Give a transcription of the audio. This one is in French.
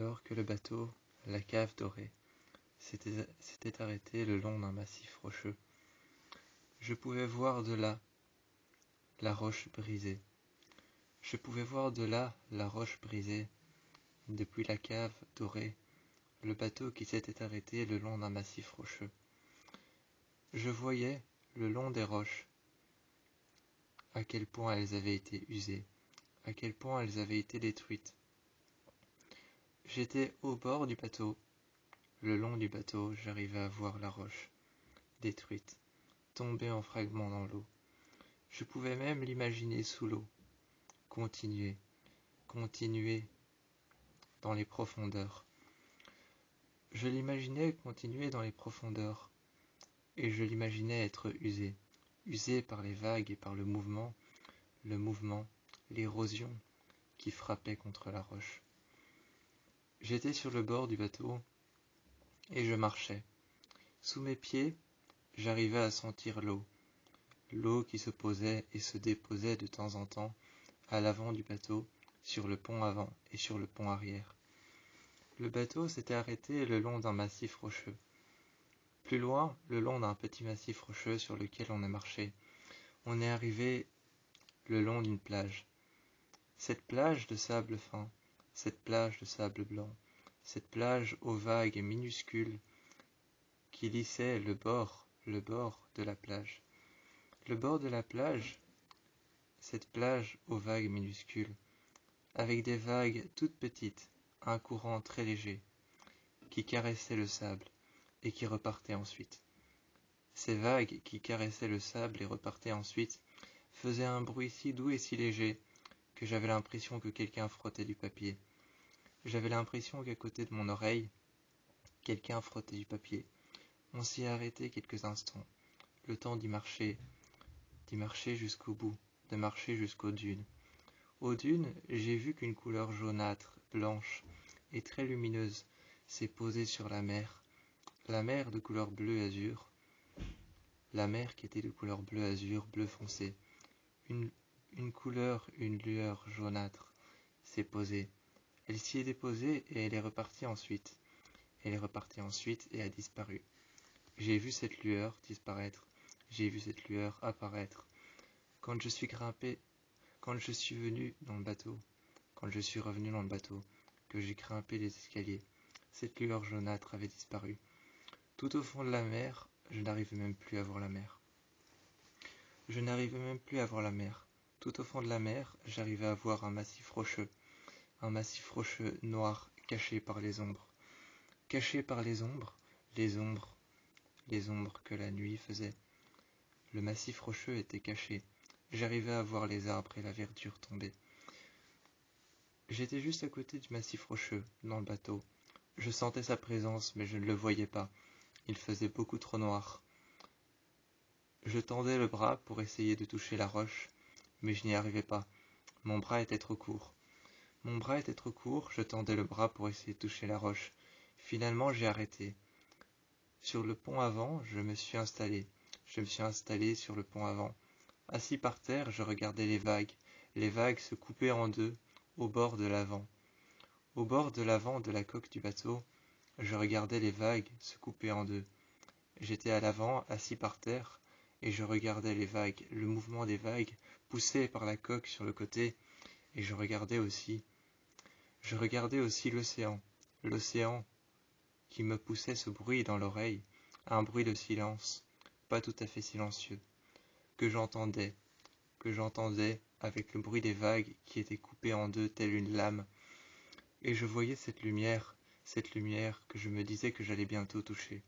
alors que le bateau, la cave dorée, s'était arrêté le long d'un massif rocheux. Je pouvais voir de là la roche brisée. Je pouvais voir de là la roche brisée, depuis la cave dorée, le bateau qui s'était arrêté le long d'un massif rocheux. Je voyais, le long des roches, à quel point elles avaient été usées, à quel point elles avaient été détruites. J'étais au bord du bateau. Le long du bateau, j'arrivais à voir la roche, détruite, tombée en fragments dans l'eau. Je pouvais même l'imaginer sous l'eau, continuer dans les profondeurs. Je l'imaginais continuer dans les profondeurs, et je l'imaginais être usé par les vagues et par le mouvement, l'érosion qui frappait contre la roche. J'étais sur le bord du bateau, et je marchais. Sous mes pieds, j'arrivais à sentir l'eau qui se posait et se déposait de temps en temps à l'avant du bateau, sur le pont avant et sur le pont arrière. Le bateau s'était arrêté le long d'un massif rocheux. Plus loin, le long d'un petit massif rocheux sur lequel on a marché, on est arrivé le long d'une plage. Cette plage de sable fin, cette plage de sable blanc, cette plage aux vagues minuscules qui lissaient le bord de la plage. Le bord de la plage, cette plage aux vagues minuscules, avec des vagues toutes petites, un courant très léger, qui caressait le sable et qui repartait ensuite. Ces vagues qui caressaient le sable et repartaient ensuite faisaient un bruit si doux et si léger que j'avais l'impression que quelqu'un frottait du papier. J'avais l'impression qu'à côté de mon oreille, quelqu'un frottait du papier. On s'y arrêtait quelques instants, le temps d'y marcher jusqu'au bout, de marcher jusqu'aux dunes. Aux dunes, j'ai vu qu'une couleur jaunâtre, blanche et très lumineuse s'est posée sur la mer de couleur bleu-azur, la mer qui était de couleur bleu-azur, bleu foncé. Une lueur jaunâtre s'est posée. Elle s'y est déposée et elle est repartie ensuite. Elle est repartie ensuite et a disparu. J'ai vu cette lueur disparaître. J'ai vu cette lueur apparaître. Quand je suis venu dans le bateau, quand je suis revenu dans le bateau, que j'ai grimpé les escaliers, cette lueur jaunâtre avait disparu. Tout au fond de la mer, je n'arrivais même plus à voir la mer. Je n'arrivais même plus à voir la mer. Tout au fond de la mer, j'arrivais à voir un massif rocheux noir, caché par les ombres. Caché par les ombres que la nuit faisait. Le massif rocheux était caché. J'arrivais à voir les arbres et la verdure tomber. J'étais juste à côté du massif rocheux, dans le bateau. Je sentais sa présence, mais je ne le voyais pas. Il faisait beaucoup trop noir. Je tendais le bras pour essayer de toucher la roche, mais je n'y arrivais pas. Mon bras était trop court. Je tendais le bras pour essayer de toucher la roche. Finalement, j'ai arrêté. Sur le pont avant, je me suis installé. Je me suis installé sur le pont avant. Assis par terre, je regardais les vagues. Les vagues se coupaient en deux, au bord de l'avant. Au bord de l'avant de la coque du bateau, je regardais les vagues se couper en deux. J'étais à l'avant, assis par terre, et je regardais les vagues, le mouvement des vagues poussé par la coque sur le côté, et je regardais aussi l'océan qui me poussait ce bruit dans l'oreille, un bruit de silence, pas tout à fait silencieux, que j'entendais avec le bruit des vagues qui étaient coupées en deux telle une lame, et je voyais cette lumière que je me disais que j'allais bientôt toucher.